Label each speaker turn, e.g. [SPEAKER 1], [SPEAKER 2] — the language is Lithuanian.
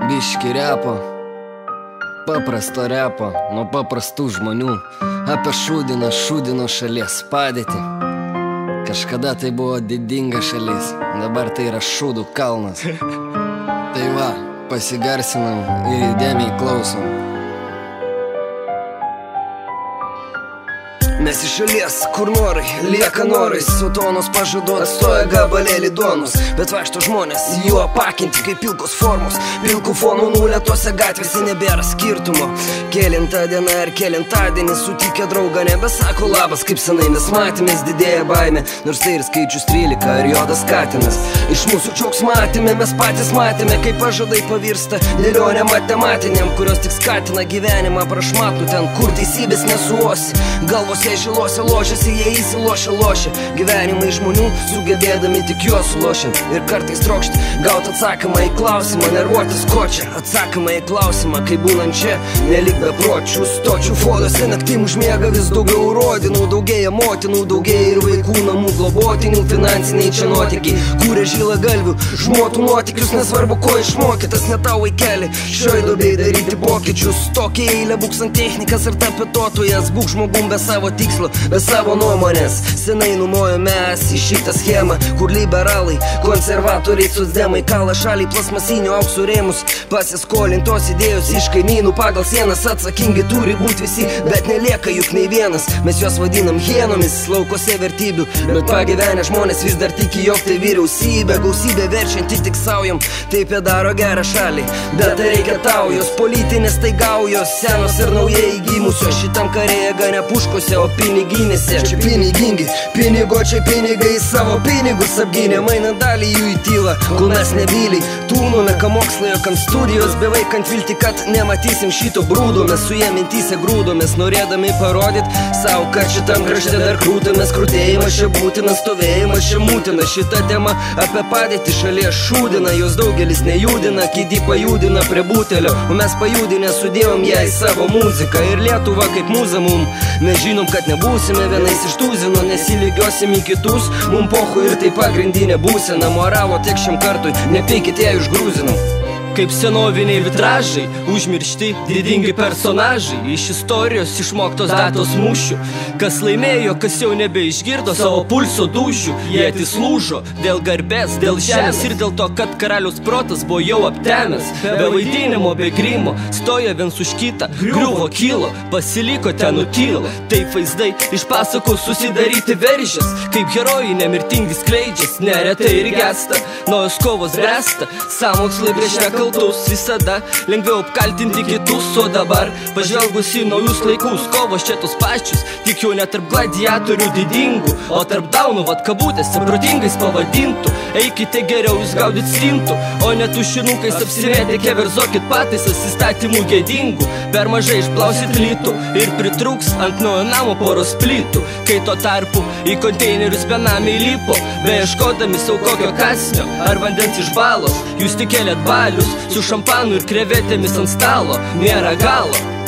[SPEAKER 1] Biški repo, paprasto repo, nuo paprastų žmonių, apie šūdino šalies padėtį. Kažkada tai buvo didinga šalis, dabar tai yra šūdų kalnas. Tai va, pasigarsinam ir įdėmiai klausom. Mes iš šalies, kur norai, lieka norais, su tonos pažadu atstoja gabalėlį duonos. Bet vaikšto žmonės, jų apakinti kaip pilkos formos, pilkų fonų nulėtose gatvėse nebėra skirtumo. Kelintą dieną ir kelintadienį sutikę draugą nebesako labas, kaip senai mes matėmės, didėja baimė, nors tai ir skaičius 13 ir juodas katinas. Iš mūsų čiauks matėme, mes patys matėme, kaip pažadai pavirsta dėlionė matematiniam, kurios tik skatina gyvenimą prašmatų ten, kur teisybės nesuosi. Galvose žilose lošiasi, jie įsilošia gyvenimai žmonių, sugebėdami tik juos sulošiant. Ir kartais trokšti gaut atsakymą į klausimą, nervuotis ko čia. Atsakymą į klausimą, kai būnant čia, nelik be pročių stočių. Foduose naktim užmiega vis daugiau rodinų, daugėja motinų, daugėja ir vaikų namų globotinių. Finansiniai čia nuotykiai, kūrė žilą galvių žmotų nuotykius, nesvarbu ko išmokytas, ne tau vaikeli šioj duobėj daryti pokyčius. Tokia eilė būk santechnikas ar tapetotojas, būk žmogum be savo tikslo, be savo nuomonės. Senai numojame į šitą schemą, kur liberalai, konservatoriai, socdemai kala šaliai plasmasinių auksų rėmus. Pasiskolintos idėjos iš kaimynų pagal sienas, atsakingi turi būti visi, bet nelieka juk nei vienas. Mes juos vadinam hienomis, laukose vertybių, bet pagyvenę žmonės vis dar tiki, jog tai vyriausybė, gausybė verčianti tik saujam. Taip jie daro gerą šalį, bet tai reikia tau, jos politinės tai gaujos, senos ir naujai įgimusios. Šitam karėje gane puškose, o piniginėse čia pinigingi, pinigo čia pinigai savo pinigus apgynė, mainant dalį jų į tylą, kol mes nebyliai tūnome, ką mokslai, kam studijos, bevaikant vilti, kad nematysim šito brūdo. Mes su jie mintyse grūdomės, norėdami parodyt savo, kad šitam krašte dar krūtamės. Krūtėjimas čia būtinas, stovėjimas čia mūtina. Šita tema apie padėtį šalies šūdina, jos daugelis nejudina, kiti pajudina prie butelio, o mes pajudinę sudėjom ją į savo muziką. Ir Lietuva kaip mūza mum, mes žinom, kad nebūsime vienais iš tūzino, nesilygiosim į kitus, mum pochu ir tai pagrindinė būsena. Moralo tiek šiam kartui, nepykit ją užgrūzinam. Kaip senoviniai vitražai, užmiršti didingi personažai, iš istorijos išmoktos datos mūšių. Kas laimėjo, kas jau nebeišgirdo savo pulso dūžių. Ietis lūžo dėl garbės, dėl žemės ir dėl to, kad karalius protas buvo jau aptemęs. Be vaidinimo, be grimo, stoja viens už kitą, griuvo, kilo, pasiliko ten nutylo. Taip vaizdai iš pasakos susidaryti veržės, kaip herojai nemirtingi skleidžias, neretai ir gesta, naujos kovos bręsta, sąmokslai prieš nekaltus. Visada lengviau apkaltinti kitus, o dabar pažvelgus į naujus laikus, kovos čia tos pačius, tik jau ne tarp gladiatorių didingų, o tarp daunų, vat kabutėse, protingais pavadintų. Eikite geriau jūs gaudyt stintų, o ne tušinukais apsimetę keverzokit pataisas įstatymų gėdingų. Per mažai išplausit litų ir pritrūks ant naujo namo poros plytų, kai tuo tarpu į konteinerius benamiai lipo, beieškodami sau kokio kasnio ar vandens iš balos. Jūs tik keliat balius su šampanu ir krevetėmis ant stalo, nėra galo.